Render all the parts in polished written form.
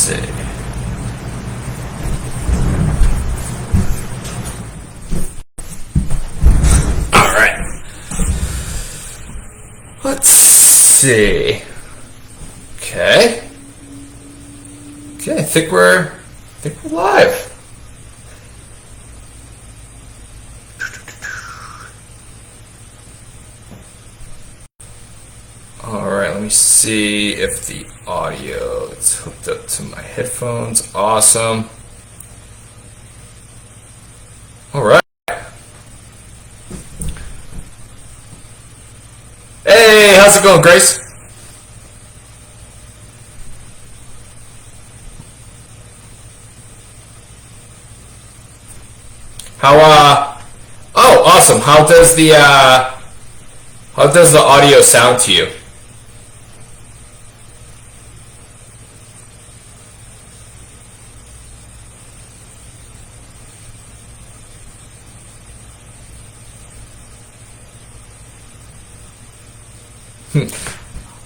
see. All right. Let's see. Okay. Okay, I think we're live. All right, let me see if the audio is hooked up to my headphones. Awesome. All right. Hey, how's it going, Grace? Oh, awesome. How does the audio sound to you?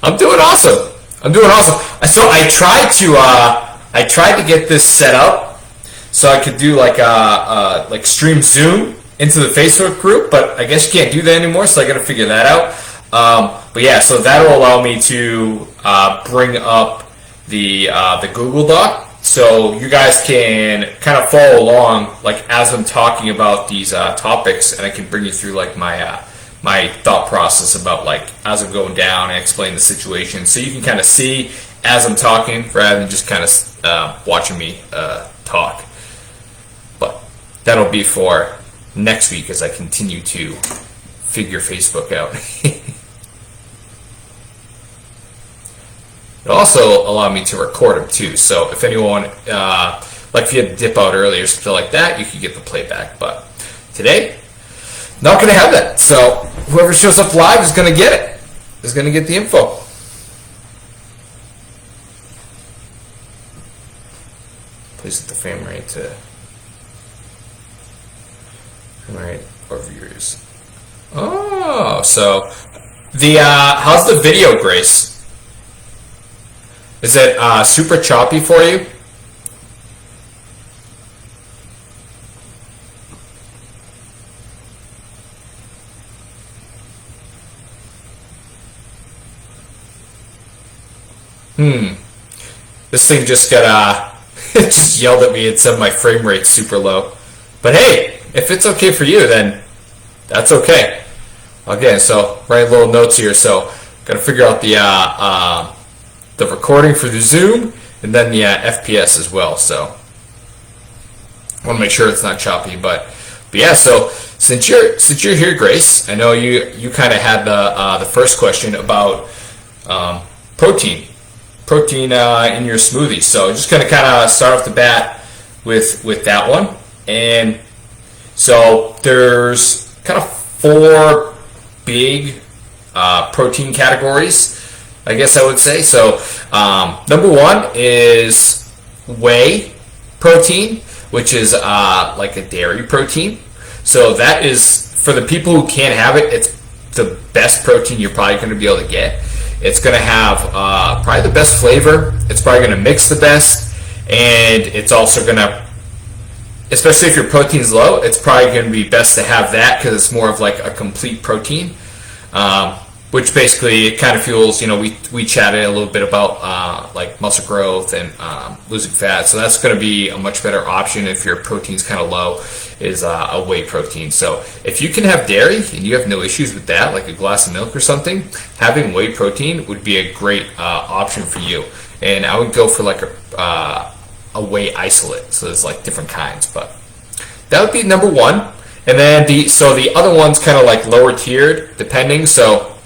I'm doing awesome. So I tried to get this set up so I could do like stream Zoom into the Facebook group, but I guess you can't do that anymore. So I got to figure that out. But yeah, so that'll allow me to bring up the Google Doc, so you guys can kind of follow along like as I'm talking about these topics, and I can bring you through like my thought process about like as I'm going down and explain the situation, so you can kind of see as I'm talking rather than just kind of watching me talk. But that'll be for next week as I continue to figure Facebook out. It'll also allow me to record them too, so if anyone like if you had to dip out earlier or something like that, you could get the playback. But today, not going to have that. So whoever shows up live is going to get it. Is going to get the info. Please set the frame rate to or viewers. Oh, so the how's the video, Grace? Is it super choppy for you? This thing just got it just yelled at me and said my frame rate's super low. But hey, if it's okay for you, then that's okay. Again, so write little notes here. So got to figure out the recording for the Zoom and then the FPS as well. So I want to make sure it's not choppy. But yeah. So since you're here, Grace, I know you kind of had the first question about protein in your smoothie. So just gonna kind of start off the bat with that one. And so there's kind of 4 big protein categories, I guess I would say. So number 1 is whey protein, which is like a dairy protein. So that is, for the people who can't have it, it's the best protein you're probably going to be able to get. It's going to have probably the best flavor. It's probably going to mix the best. And it's also going to, especially if your protein's low, it's probably going to be best to have that because it's more of like a complete protein. Which basically it kind of fuels, we chatted a little bit about like muscle growth and losing fat. So that's going to be a much better option if your protein's kind of low, is a whey protein. So if you can have dairy and you have no issues with that, like a glass of milk or something, having whey protein would be a great option for you. And I would go for like a whey isolate. So there's like different kinds, but that would be number 1. And then the other one's kind of like lower tiered, depending. So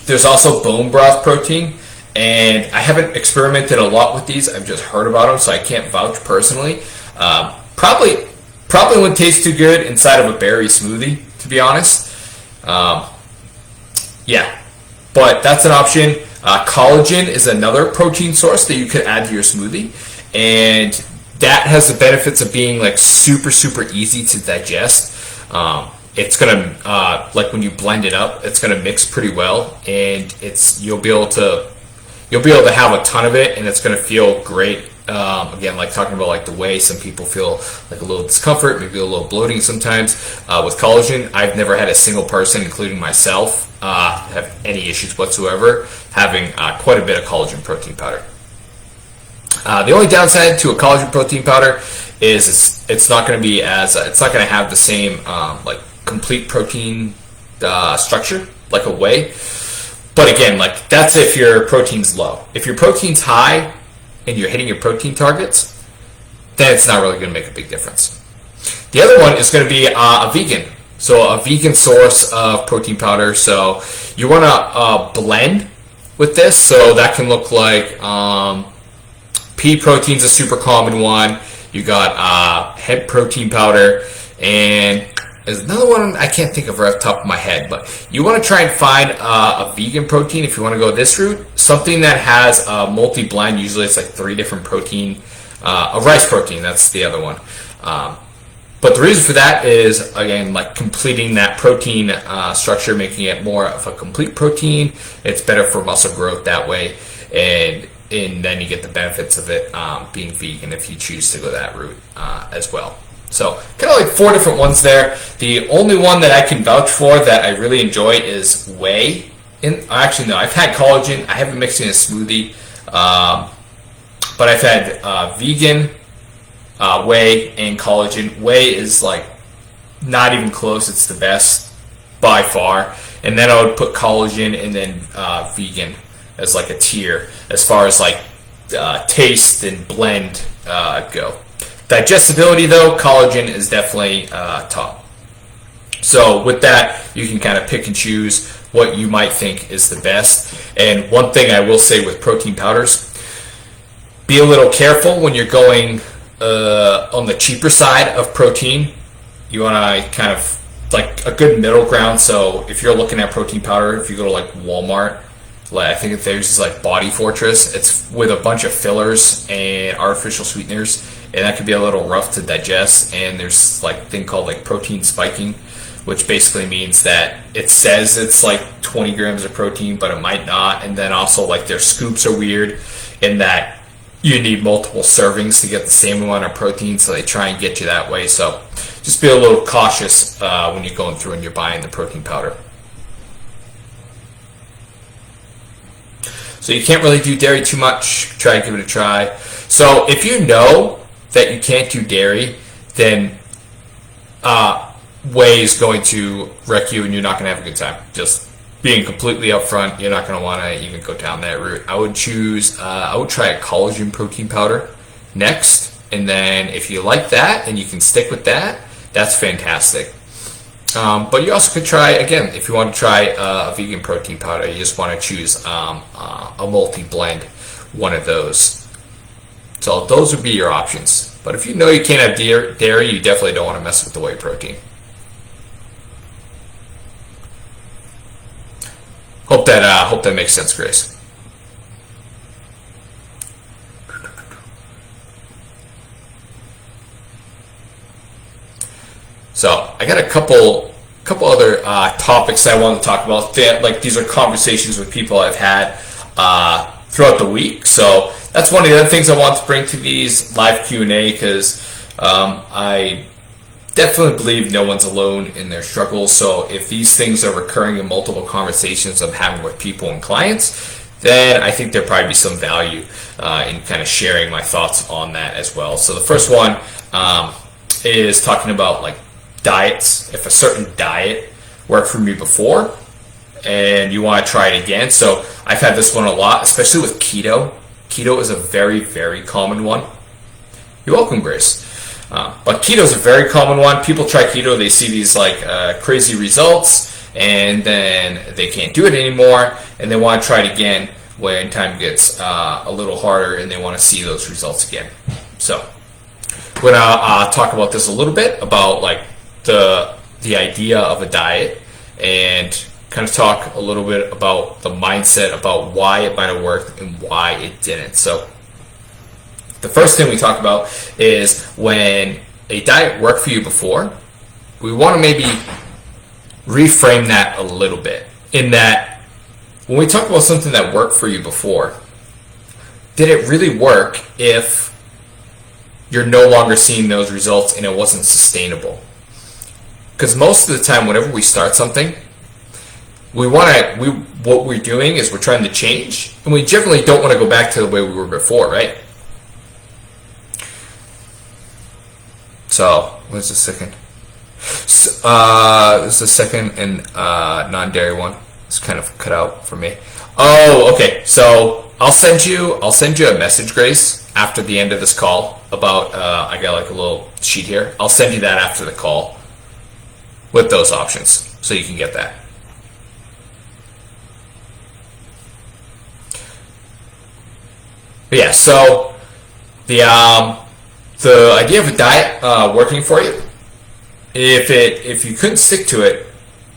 there's also bone broth protein, and I haven't experimented a lot with these. I've just heard about them, so I can't vouch personally. Probably wouldn't taste too good inside of a berry smoothie, to be honest. Yeah, but that's an option. Collagen is another protein source that you could add to your smoothie, and that has the benefits of being like super easy to digest. It's gonna like when you blend it up, it's gonna mix pretty well, and you'll be able to have a ton of it, and it's gonna feel great Again, like talking about like the whey, some people feel like a little discomfort, maybe a little bloating sometimes. With collagen, I've never had a single person, including myself, have any issues whatsoever having quite a bit of collagen protein powder. The only downside to a collagen protein powder is it's not going to be as it's not going to have the same like complete protein structure like a whey. But again, like that's if your protein's low. If your protein's high and you're hitting your protein targets, then it's not really going to make a big difference. The other one is going to be a vegan. So a vegan source of protein powder. So you want to blend with this. So that can look like pea protein's a super common one. You got hemp protein powder, and there's another one I can't think of right off the top of my head, but you want to try and find a vegan protein if you want to go this route. Something that has a multi-blend, usually it's like 3 different protein, a rice protein, that's the other one. But the reason for that is, again, like completing that protein structure, making it more of a complete protein. It's better for muscle growth that way, and then you get the benefits of it being vegan if you choose to go that route as well. So kind of like 4 different ones there. The only one that I can vouch for that I really enjoy is whey. Actually, no, I've had collagen. I haven't mixed it in a smoothie, but I've had vegan, whey, and collagen. Whey is like not even close. It's the best by far. And then I would put collagen and then vegan as like a tier as far as like taste and blend go. Digestibility, though, collagen is definitely top. So with that, you can kind of pick and choose what you might think is the best. And one thing I will say with protein powders, be a little careful when you're going on the cheaper side of protein. You want to kind of like a good middle ground. So if you're looking at protein powder, if you go to like Walmart, like I think there's this like Body Fortress. It's with a bunch of fillers and artificial sweeteners, and that can be a little rough to digest. And there's like a thing called like protein spiking, which basically means that it says it's like 20 grams of protein, but it might not. And then also like their scoops are weird in that you need multiple servings to get the same amount of protein, so they try and get you that way. So just be a little cautious when you're going through and you're buying the protein powder. So you can't really do dairy too much. Try to give it a try. So if you know that you can't do dairy, then whey is going to wreck you and you're not going to have a good time. Just being completely upfront, you're not going to want to even go down that route. I would try a collagen protein powder next. And then if you like that and you can stick with that, that's fantastic. But you also could try, again, if you want to try a vegan protein powder, you just want to choose a multi-blend, one of those. So those would be your options. But if you know you can't have dairy, you definitely don't want to mess with the whey protein. Hope that makes sense, Grace. So I got a couple other topics I want to talk about. Like these are conversations with people I've had throughout the week. So that's one of the other things I want to bring to these live Q&A, because I definitely believe no one's alone in their struggles. So if these things are recurring in multiple conversations I'm having with people and clients, then I think there'll probably be some value in kind of sharing my thoughts on that as well. So the first one is talking about like diets. If a certain diet worked for me before and you want to try it again. So I've had this one a lot, especially with keto. Keto is a very, very common one. You're welcome, Grace. But keto is a very common one. People try keto, they see these like crazy results, and then they can't do it anymore, and they want to try it again when time gets a little harder and they want to see those results again. So we're going to talk about this a little bit, about like the idea of a diet, and kind of talk a little bit about the mindset about why it might have worked and why it didn't. So the first thing we talk about is when a diet worked for you before, we want to maybe reframe that a little bit, in that when we talk about something that worked for you before, did it really work if you're no longer seeing those results and it wasn't sustainable. Because most of the time, whenever we start something, what we're doing is we're trying to change, and we generally don't want to go back to the way we were before, right? So, what's the second? This is the second and non-dairy one. It's kind of cut out for me. Oh, okay. So I'll send you a message, Grace, after the end of this call about I got like a little sheet here. I'll send you that after the call with those options, so you can get that. But yeah, so the idea of a diet working for you, if you couldn't stick to it,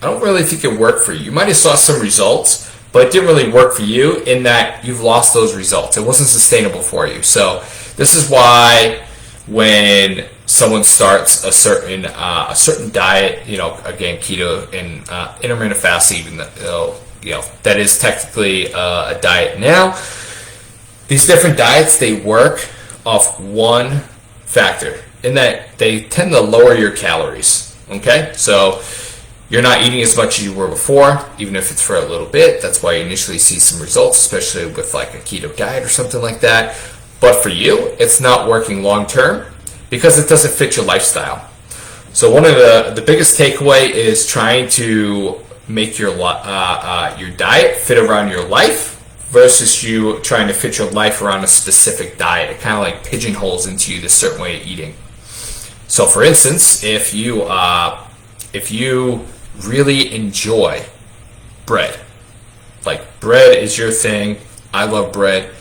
I don't really think it worked for you. You might have saw some results, but it didn't really work for you in that you've lost those results. It wasn't sustainable for you. So this is why when someone starts a certain diet, again, keto and intermittent fasting, even though that is technically a diet now. These different diets, they work off one factor, in that they tend to lower your calories. Okay, so you're not eating as much as you were before, even if it's for a little bit. That's why you initially see some results, especially with like a keto diet or something like that. But for you, it's not working long term because it doesn't fit your lifestyle. So one of the biggest takeaway is trying to make your diet fit around your life versus you trying to fit your life around a specific diet. It kind of like pigeonholes into you this certain way of eating. So for instance, if you really enjoy bread, like bread is your thing, I love bread,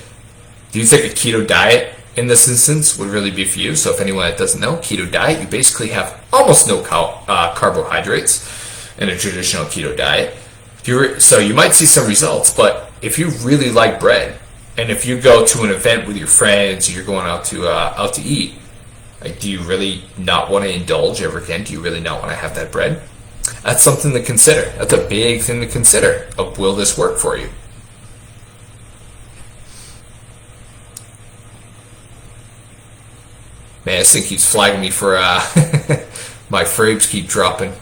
do you think a keto diet in this instance would really be for you? So if anyone that doesn't know, keto diet, you basically have almost no carbohydrates in a traditional keto diet. So you might see some results, but if you really like bread, and if you go to an event with your friends, you're going out to eat, like, do you really not want to indulge ever again? Do you really not want to have that bread? That's something to consider. That's a big thing to consider. Of, will this work for you? Man, this thing keeps flagging me for my frames keep dropping.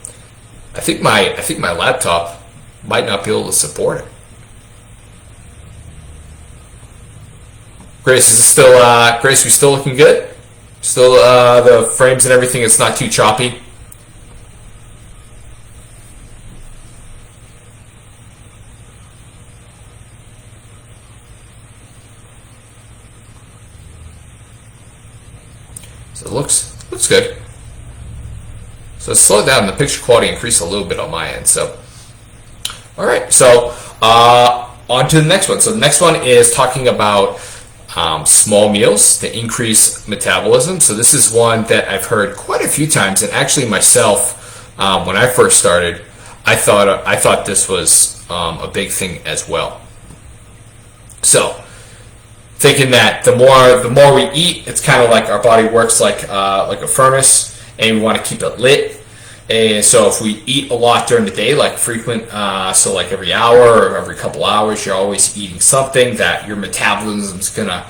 I think my laptop might not be able to support it. Grace, is it still Grace, we still looking good? Still the frames and everything, it's not too choppy? So it looks good. So it slowed down, the picture quality increased a little bit on my end. So alright, so on to the next one. So the next one is talking about small meals to increase metabolism. So this is one that I've heard quite a few times, and actually myself, when I first started, I thought this was a big thing as well. So thinking that the more we eat, it's kind of like our body works like a furnace, and we want to keep it lit. And so if we eat a lot during the day, like frequent, so like every hour or every couple hours, you're always eating something, that your metabolism's gonna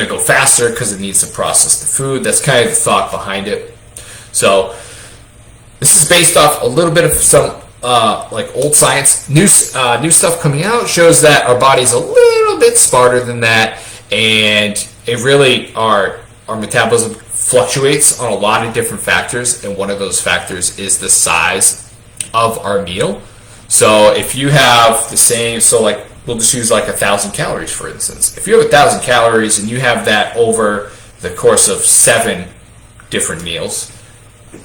go faster because it needs to process the food. That's kind of the thought behind it. So this is based off a little bit of some like old science. New stuff coming out shows that our body's a little bit smarter than that, and it really our metabolism fluctuates on a lot of different factors, and one of those factors is the size of our meal. So if you have the same, so like we'll just use like 1,000 calories for instance. If you have 1,000 calories and you have that over the course of 7 different meals,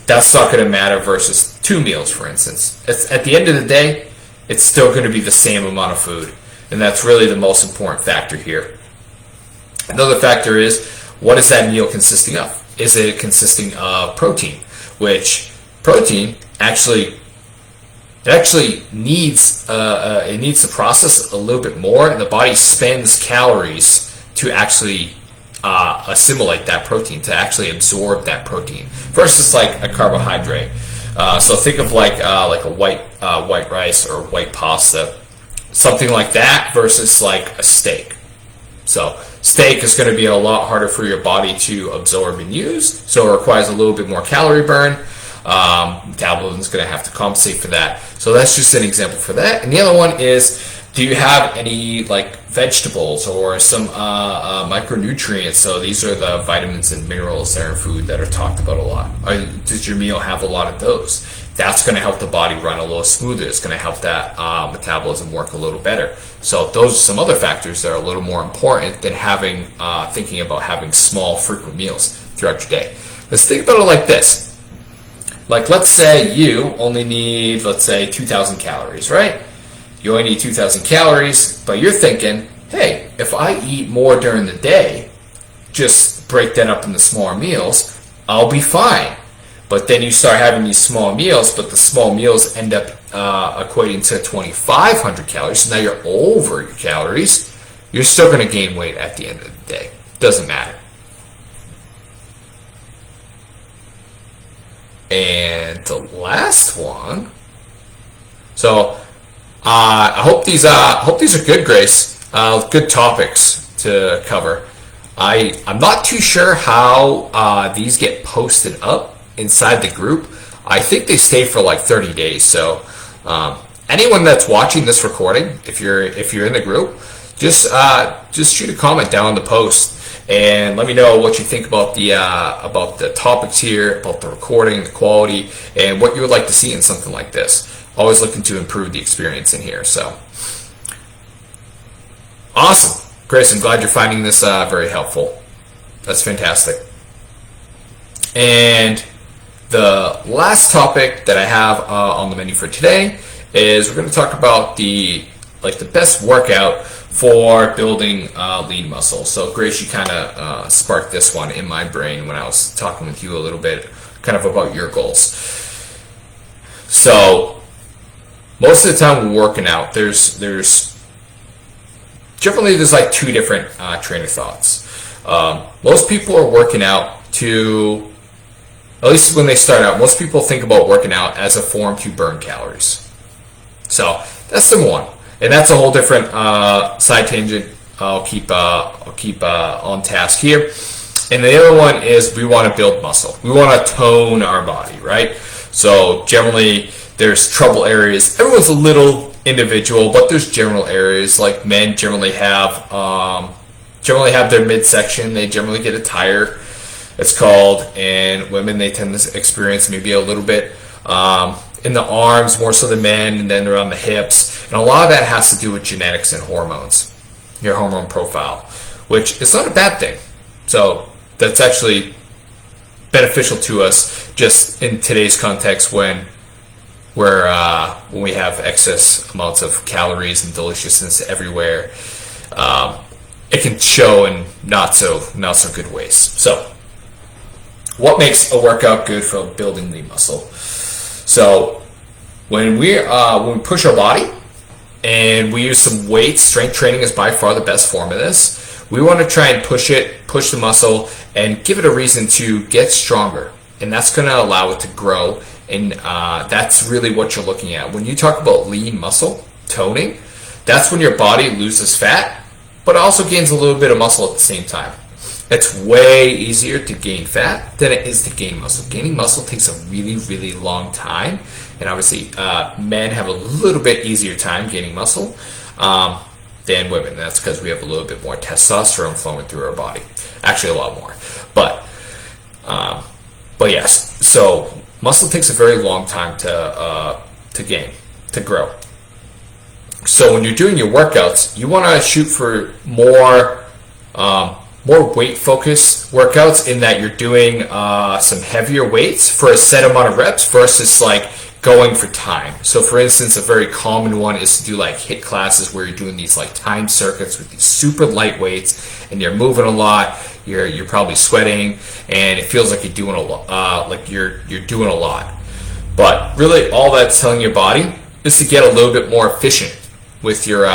that's not going to matter versus 2 meals, for instance. At the end of the day, it's still going to be the same amount of food, and that's really the most important factor here. Another factor is, what is that meal consisting of? Is it consisting of protein? Which protein actually needs to process a little bit more, and the body spends calories to actually assimilate that protein, to actually absorb that protein, versus like a carbohydrate. So think of like a white rice or white pasta, something like that, versus like a steak. So Steak is going to be a lot harder for your body to absorb and use, so it requires a little bit more calorie burn. Metabolism is going to have to compensate for that. So that's just an example for that. And the other one is, do you have any like vegetables or some micronutrients? So these are the vitamins and minerals that are in food that are talked about a lot. Does your meal have a lot of those? That's going to help the body run a little smoother. It's going to help that metabolism work a little better. So those are some other factors that are a little more important than having thinking about having small, frequent meals throughout your day. Let's think about it like this. Like, let's say you only need, let's say, 2,000 calories, right? You only need 2,000 calories, but you're thinking, hey, if I eat more during the day, just break that up into smaller meals, I'll be fine. But then you start having these small meals, but the small meals end up equating to 2,500 calories. So now you're over your calories. You're still going to gain weight at the end of the day. Doesn't matter. And the last one. So I hope these are good, Grace. Good topics to cover. I'm not too sure how these get posted up inside the group. I think they stay for like 30 days. So anyone that's watching this recording, if you're in the group, just shoot a comment down on the post and let me know what you think about the topics here, about the recording, the quality, and what you would like to see in something like this. Always looking to improve the experience in here. So awesome, Grace. I'm glad you're finding this very helpful. That's fantastic. And the last topic that I have on the menu for today is we're going to talk about the best workout for building lean muscle. So Grace, you kind of sparked this one in my brain when I was talking with you a little bit, kind of about your goals. So most of the time when we're working out, there's generally like two different train of thoughts. Most people are working out to, at least when they start out, most people think about working out as a form to burn calories. So that's number one, and that's a whole different side tangent. I'll keep on task here. And the other one is we want to build muscle. We want to tone our body, right? So generally, there's trouble areas. Everyone's a little individual, but there's general areas. Like men generally have their midsection. They generally get a tire, it's called, and women, they tend to experience maybe a little bit in the arms more so than men, and then around the hips. And a lot of that has to do with genetics and hormones, your hormone profile, which is not a bad thing. So that's actually beneficial to us just in today's context when we have excess amounts of calories and deliciousness everywhere. It can show in not so good ways. So what makes a workout good for building lean muscle? So when we push our body and we use some weight, strength training is by far the best form of this. We want to try and push the muscle and give it a reason to get stronger. And that's going to allow it to grow. And that's really what you're looking at. When you talk about lean muscle, toning, that's when your body loses fat, but also gains a little bit of muscle at the same time. It's way easier to gain fat than it is to gain muscle. Gaining muscle takes a really, really long time. And obviously, men have a little bit easier time gaining muscle than women. That's because we have a little bit more testosterone flowing through our body. Actually, a lot more. But yes, so muscle takes a very long time to gain, to grow. So when you're doing your workouts, you want to shoot for more weight focused workouts, in that you're doing some heavier weights for a set amount of reps versus like going for time. So for instance, a very common one is to do like HIIT classes where you're doing these like time circuits with these super light weights and you're moving a lot. You're probably sweating and it feels like you're doing a lot, you're doing a lot. But really, all that's telling your body is to get a little bit more efficient with your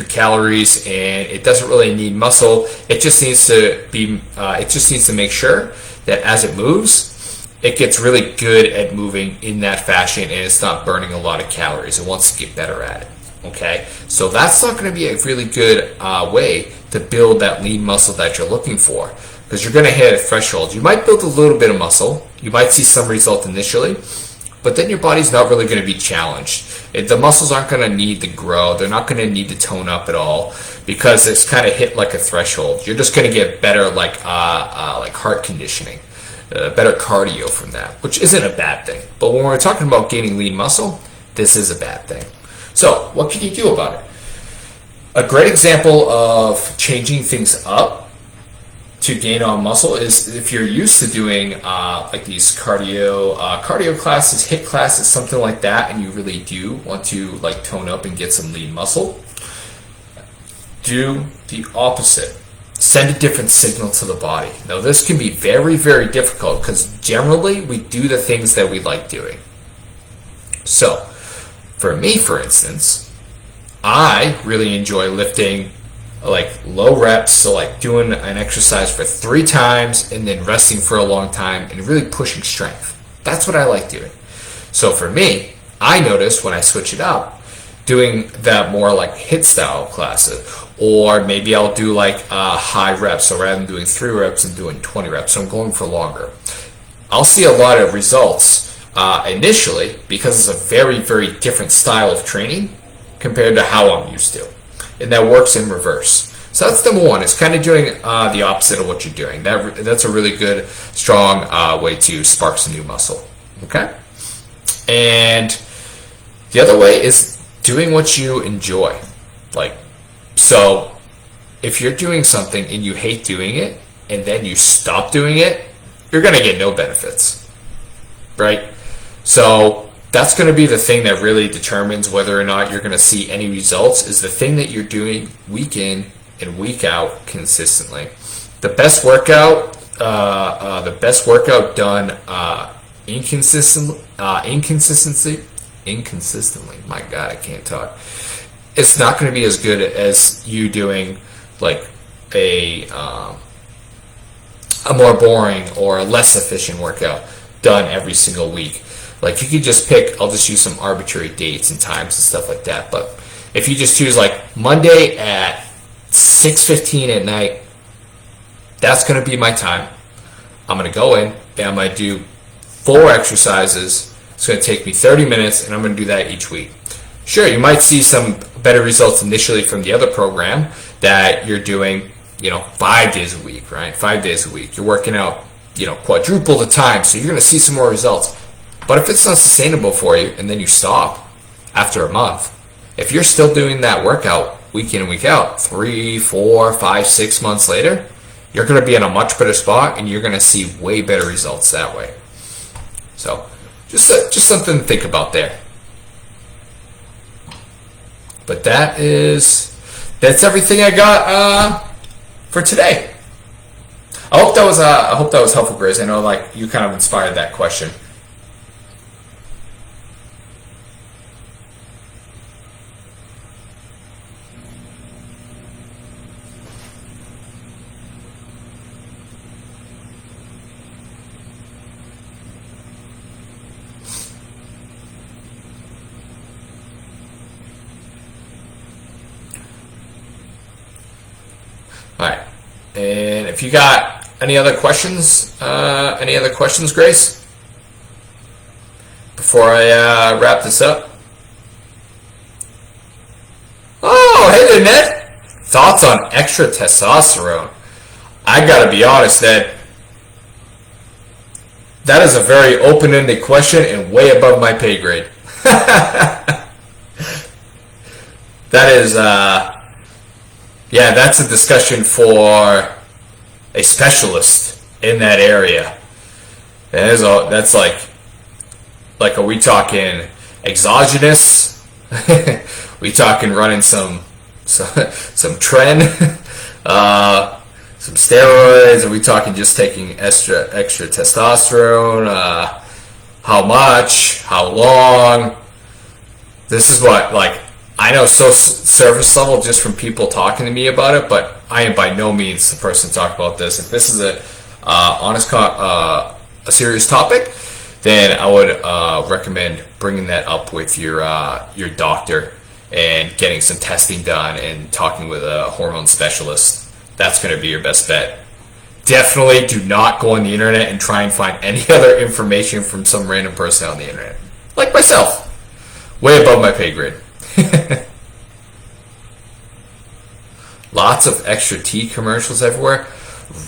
calories, and it doesn't really need muscle. It just needs to be. It just needs to make sure that as it moves, it gets really good at moving in that fashion, and it's not burning a lot of calories. It wants to get better at it. Okay, so that's not going to be a really good way to build that lean muscle that you're looking for, because you're going to hit a threshold. You might build a little bit of muscle, you might see some result initially, but then your body's not really going to be challenged. The muscles aren't going to need to grow. They're not going to need to tone up at all, because it's kind of hit like a threshold. You're just going to get better like heart conditioning, better cardio from that, which isn't a bad thing. But when we're talking about gaining lean muscle, this is a bad thing. So what can you do about it? A great example of changing things up to gain on muscle is if you're used to doing like these cardio classes, HIIT classes, something like that, and you really do want to like tone up and get some lean muscle, do the opposite. Send a different signal to the body. Now this can be very, very difficult, because generally we do the things that we like doing. So for me, for instance, I really enjoy lifting like low reps, so like doing an exercise for 3 times and then resting for a long time and really pushing strength. That's what I like doing. So for me, I notice when I switch it up, doing that more like HIIT style classes, or maybe I'll do like high reps. So rather than doing 3 reps, I'm doing 20 reps. So I'm going for longer. I'll see a lot of results initially, because it's a very, very different style of training compared to how I'm used to. And that works in reverse. So that's number one. It's kind of doing the opposite of what you're doing. That's a really good, strong way to spark some new muscle. Okay? And the other way is doing what you enjoy. So if you're doing something and you hate doing it, and then you stop doing it, you're going to get no benefits. Right? So that's going to be the thing that really determines whether or not you're going to see any results, is the thing that you're doing week in and week out consistently. The best workout done inconsistently. My God, I can't talk. It's not going to be as good as you doing like a more boring or a less efficient workout done every single week. Like you could just pick, I'll just use some arbitrary dates and times and stuff like that. But if you just choose like Monday at 6:15 at night, that's going to be my time. I'm going to go in and I'm going to do 4 exercises. It's going to take me 30 minutes, and I'm going to do that each week. Sure, you might see some better results initially from the other program that you're doing, 5 days a week, right? 5 days a week. You're working out, quadruple the time, so you're going to see some more results. But if it's not sustainable for you, and then you stop after a month, if you're still doing that workout week in and week out, 3, 4, 5, 6 months later, you're going to be in a much better spot, and you're going to see way better results that way. So just something to think about there. But that's everything I got for today. I hope that was helpful, Grace. I know you kind of inspired that question. All right, and if you got any other questions, Grace, before I wrap this up? Oh, hey there, Ned. Thoughts on extra testosterone? I gotta be honest, Ned. That is a very open-ended question and way above my pay grade. That is, that's a discussion for a specialist in that area. That's are we talking exogenous? We talking running some tren, some steroids? Are we talking just taking extra testosterone? How much? How long? This is what I know so surface level just from people talking to me about it, but I am by no means the person to talk about this. If this is a serious topic, then I would recommend bringing that up with your doctor and getting some testing done and talking with a hormone specialist. That's going to be your best bet. Definitely do not go on the internet and try and find any other information from some random person on the internet. Like myself. Way above my pay grade. Lots of extra tea commercials everywhere.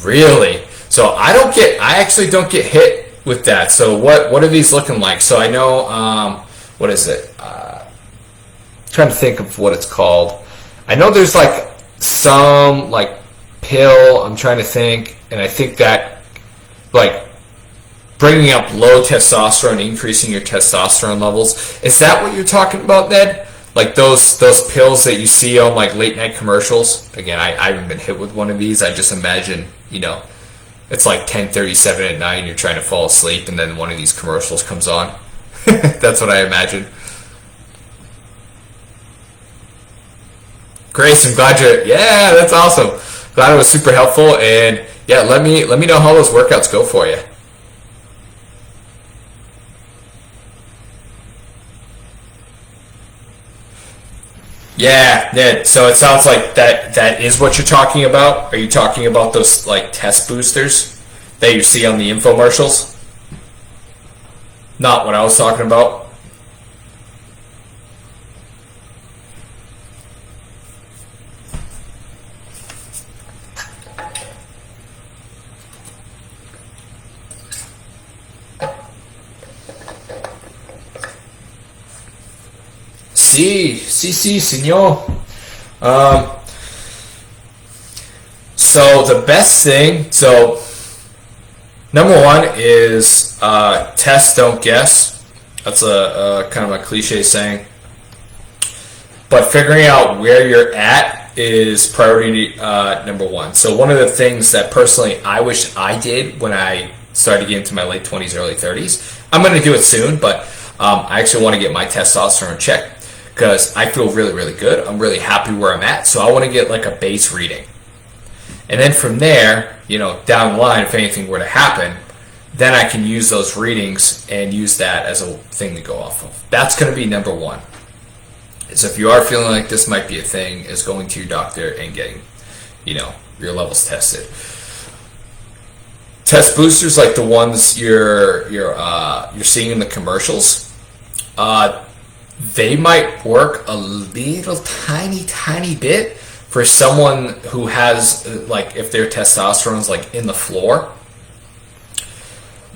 Really? So I actually don't get hit with that. So what are these looking like? So I know, what is it? Trying to think of what it's called. I know there's like some like pill, I'm trying to think, and I think that like bringing up low testosterone, increasing your testosterone levels. Is that what you're talking about, Ned? Like those pills that you see on like late night commercials? Again, I haven't been hit with one of these. I just imagine, it's like 10:37 at night and you're trying to fall asleep and then one of these commercials comes on. That's what I imagine. Grace, I'm glad yeah, that's awesome. Glad it was super helpful, and yeah, let me know how those workouts go for you. Yeah, Ned. So it sounds like that is what you're talking about. Are you talking about those like test boosters that you see on the infomercials? Not what I was talking about. Sí, señor. So the best thing, number one is test, don't guess. That's a kind of a cliche saying. But figuring out where you're at is priority number one. So one of the things that personally I wish I did when I started getting into my late 20s, early 30s, I'm going to do it soon, but I actually want to get my testosterone checked because I feel really, really good. I'm really happy where I'm at, so I want to get like a base reading. And then from there, down the line, if anything were to happen, then I can use those readings and use that as a thing to go off of. That's going to be number one. So if you are feeling like this might be a thing, is going to your doctor and getting, your levels tested. Test boosters like the ones you're seeing in the commercials, they might work a little tiny bit for someone who has like if their testosterone's like in the floor.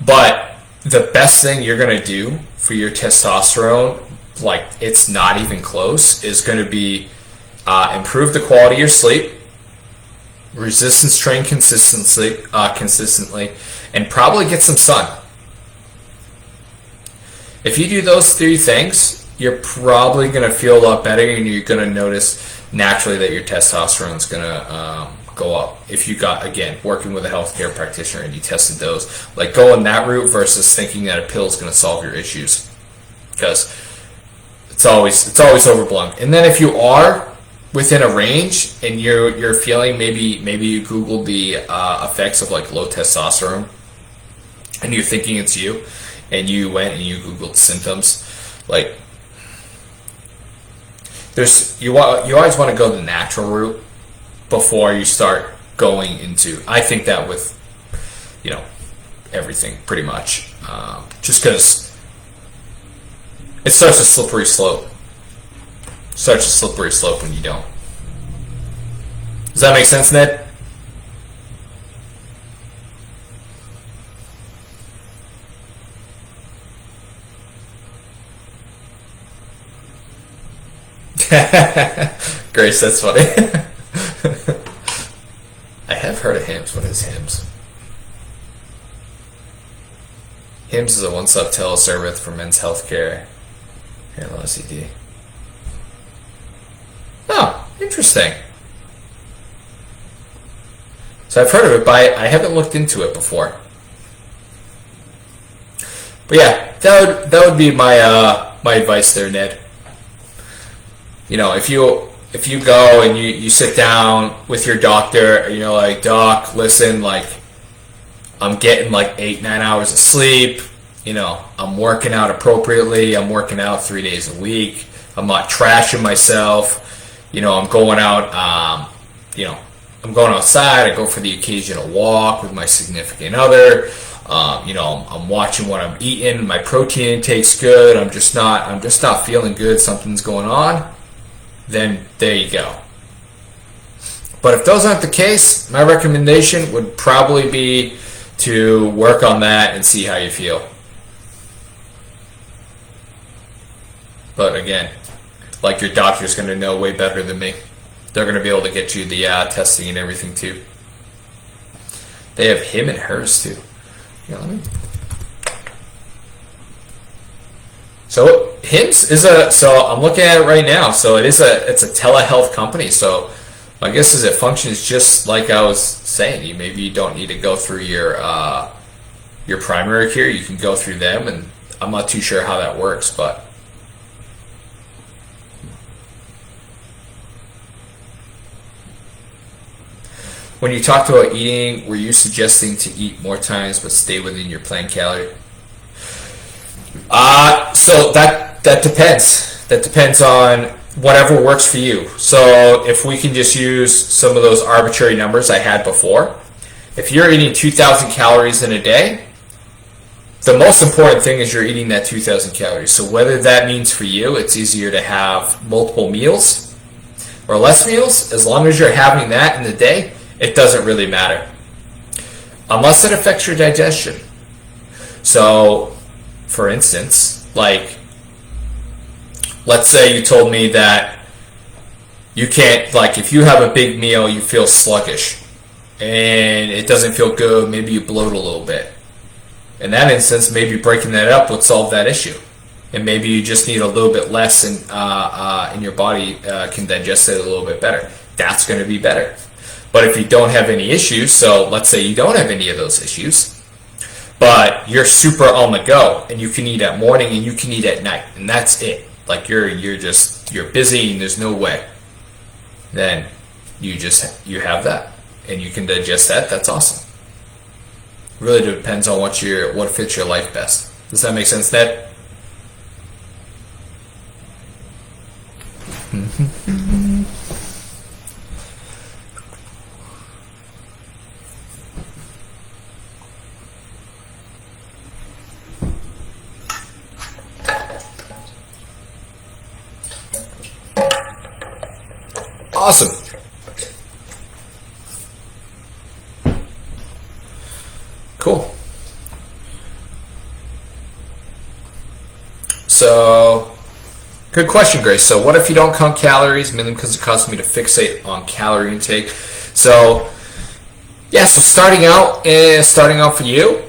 But the best thing you're gonna do for your testosterone, like it's not even close, is going to be improve the quality of your sleep, resistance train consistently, and probably get some sun. If you do those three things, you're probably going to feel a lot better, and you're going to notice naturally that your testosterone is going to go up. If you got, again, working with a healthcare practitioner and you tested those, like going that route versus thinking that a pill is going to solve your issues, because it's always overblown. And then if you are within a range and you're feeling maybe you Googled the effects of like low testosterone, and you're thinking it's you, and you went and you Googled symptoms, like you always want to go the natural route before you start going into. I think that with everything pretty much, just because it starts a slippery slope. Starts a slippery slope when you don't. Does that make sense, Ned? Grace, that's funny. I have heard of HIMS. What is HIMS? HIMS is a one-stop teleservice for men's health care. LCD. Oh, interesting. So I've heard of it, but I haven't looked into it before. But yeah, that would be my my advice there, Ned. If you go and you sit down with your doctor and you're like, Doc, listen, like I'm getting like 8-9 hours of sleep, I'm working out appropriately, I'm working out 3 days a week, I'm not trashing myself. I'm going out, I'm going outside. I go for the occasional walk with my significant other. I'm watching what I'm eating. My protein intake's good. I'm just not feeling good. Something's going on. Then there you go. But if those aren't the case, my recommendation would probably be to work on that and see how you feel. But again, like your doctor's going to know way better than me. They're going to be able to get you the testing and everything too. They have him and hers too. Yeah, So Hims is so I'm looking at it right now. So it's a telehealth company. So my guess is it functions just like I was saying. Maybe you don't need to go through your primary care. You can go through them, and I'm not too sure how that works, but when you talked about eating, were you suggesting to eat more times but stay within your planned calorie? So that depends. That depends on whatever works for you. So if we can just use some of those arbitrary numbers I had before, if you're eating 2,000 calories in a day, the most important thing is you're eating that 2,000 calories. So whether that means for you, it's easier to have multiple meals or less meals, as long as you're having that in the day, it doesn't really matter. Unless it affects your digestion. So, for instance, like, let's say you told me that you can't, like, if you have a big meal, you feel sluggish and it doesn't feel good, maybe you bloat a little bit. In that instance, maybe breaking that up would solve that issue. And maybe you just need a little bit less and your body can digest it a little bit better. That's going to be better. But if you don't have any issues, so let's say you don't have any of those issues, but you're super on the go and you can eat at morning and you can eat at night, and that's it. Like you're busy and there's no way. Then you have that and you can digest that. That's awesome. Really depends on what fits your life best. Does that make sense, Ned? Awesome. Cool. So, good question, Grace. So, what if you don't count calories, mainly because it causes me to fixate on calorie intake? So, yeah. So, starting out for you,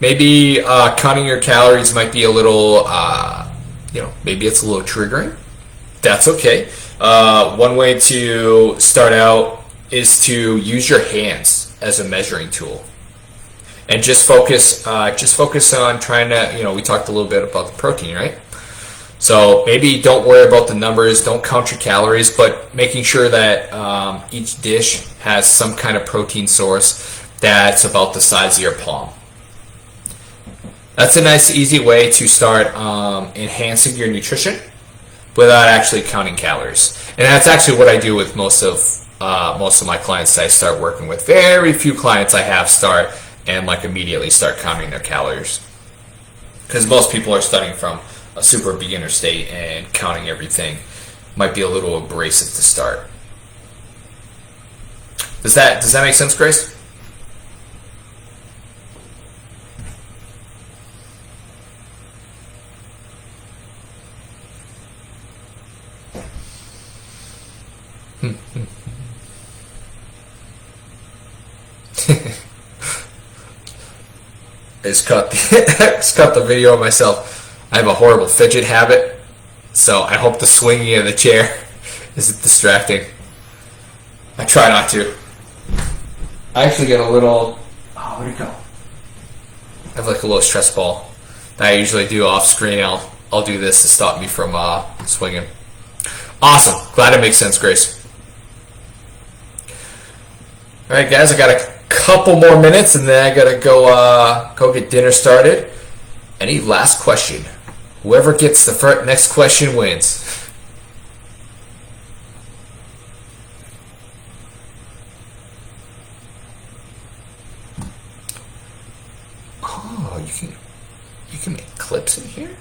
maybe counting your calories might be a little, maybe it's a little triggering. That's okay. One way to start out is to use your hands as a measuring tool, and just focus on trying to, we talked a little bit about the protein, right? So maybe don't worry about the numbers, don't count your calories, but making sure that each dish has some kind of protein source that's about the size of your palm. That's a nice, easy way to start enhancing your nutrition without actually counting calories. And that's actually what I do with most of my clients I start working with. Very few clients I have start and immediately start counting their calories, because most people are starting from a super beginner state, and counting everything might be a little abrasive to start. Does that make sense, Grace? I just cut the video of myself. I have a horrible fidget habit, so I hope the swinging of the chair isn't distracting. I try not to. I actually get a little... Oh, where'd it go? I have a little stress ball that I usually do off screen. I'll do this to stop me from swinging. Awesome. Glad it makes sense, Grace. All right, guys, I got a couple more minutes, and then I gotta go get dinner started. Any last question? Whoever gets the next question wins. you can make clips in here.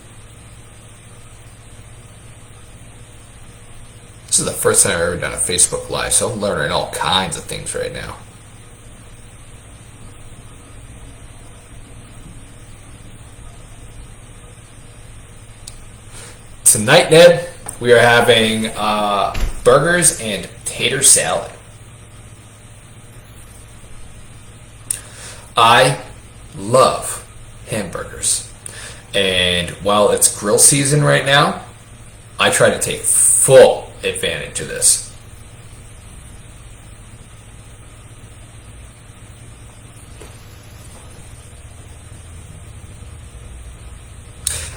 This is the first time I've ever done a Facebook Live, so I'm learning all kinds of things right now. Tonight, Ned, we are having burgers and tater salad. I love hamburgers. And while it's grill season right now, I try to take full advantage of this.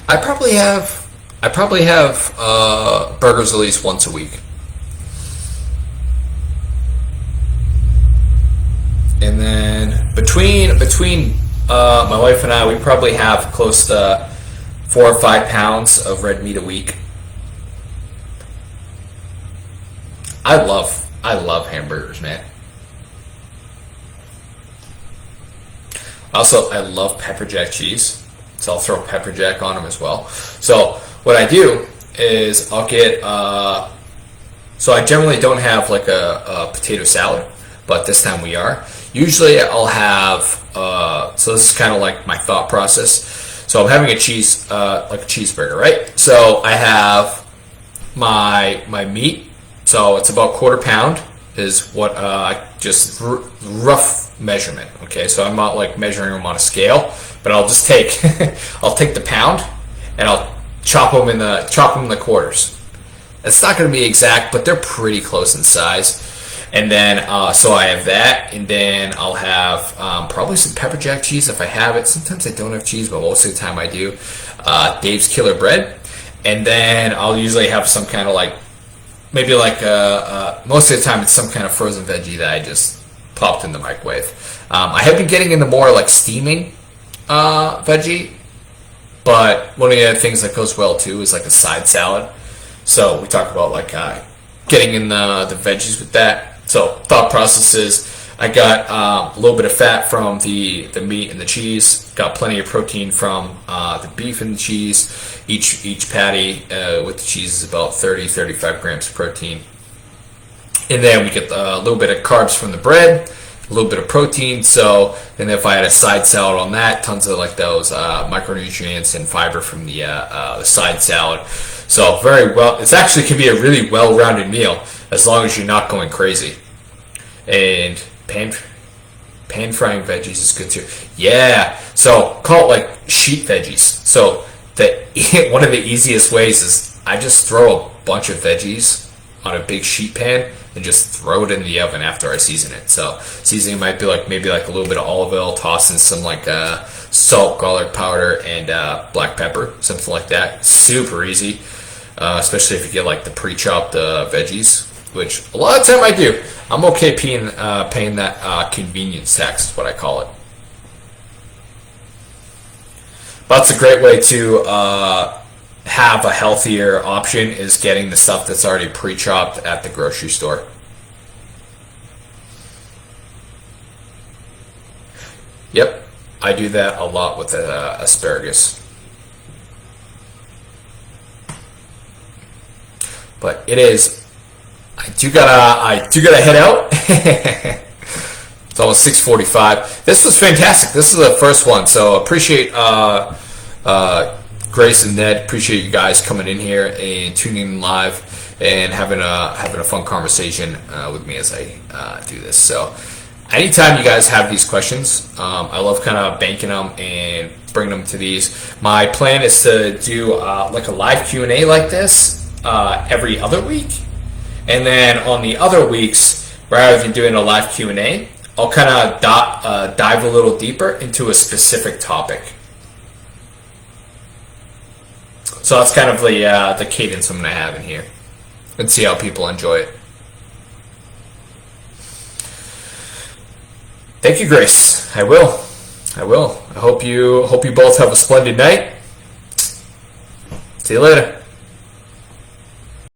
I probably have burgers at least once a week. And then between my wife and I, we probably have close to 4 or 5 pounds of red meat a week. I love hamburgers, man. Also, I love pepper jack cheese, so I'll throw pepper jack on them as well. So what I do is I'll get so I generally don't have like a potato salad, but this time we are. Usually I'll have so this is kind of like my thought process. So I'm having a cheese like a cheeseburger, right? So I have my meat. So it's about 1/4 pound is what just rough measurement. Okay, so I'm not like measuring them on a scale, but I'll just take I'll take the pound and I'll chop them in the quarters. It's not going to be exact, but they're pretty close in size. And then so I have that, and then I'll have probably some pepper jack cheese if I have it. Sometimes I don't have cheese, but most of the time I do. Dave's Killer Bread, and then I'll usually have some kind of like. Maybe like most of the time it's some kind of frozen veggie that I just popped in the microwave. I have been getting into more like steaming veggie, but one of the other things that goes well too is like a side salad. So we talk about like getting in the veggies with that. So thought process is I got a little bit of fat from the meat and the cheese. Got plenty of protein from the beef and the cheese. Each patty with the cheese is about 30-35 grams of protein. And then we get a little bit of carbs from the bread, a little bit of protein. So then if I had a side salad on that, tons of like those micronutrients and fiber from the side salad. So very well, it actually can be a really well-rounded meal as long as you're not going crazy. And pan frying veggies is good too. Yeah, so call it like sheet veggies. So one of the easiest ways is I just throw a bunch of veggies on a big sheet pan and just throw it in the oven after I season it. So seasoning might be like maybe like a little bit of olive oil, toss in some like salt, garlic powder, and black pepper, something like that. Super easy, especially if you get like the pre-chopped veggies, which a lot of the time I do. I'm okay paying that convenience tax, is what I call it. But that's a great way to have a healthier option is getting the stuff that's already pre-chopped at the grocery store. Yep, I do that a lot with asparagus. But it is. I do gotta head out. It's almost 6:45. This was fantastic. This is the first one, so appreciate Grace and Ned. Appreciate you guys coming in here and tuning in live and having a fun conversation with me as I do this. So anytime you guys have these questions, I love kind of banking them and bringing them to these. My plan is to do like a live Q&A like this every other week. And then on the other weeks, rather than doing a live Q&A, I'll kind of dive a little deeper into a specific topic. So that's kind of the cadence I'm going to have in here, and see how people enjoy it. Thank you, Grace. I will. I hope you both have a splendid night. See you later.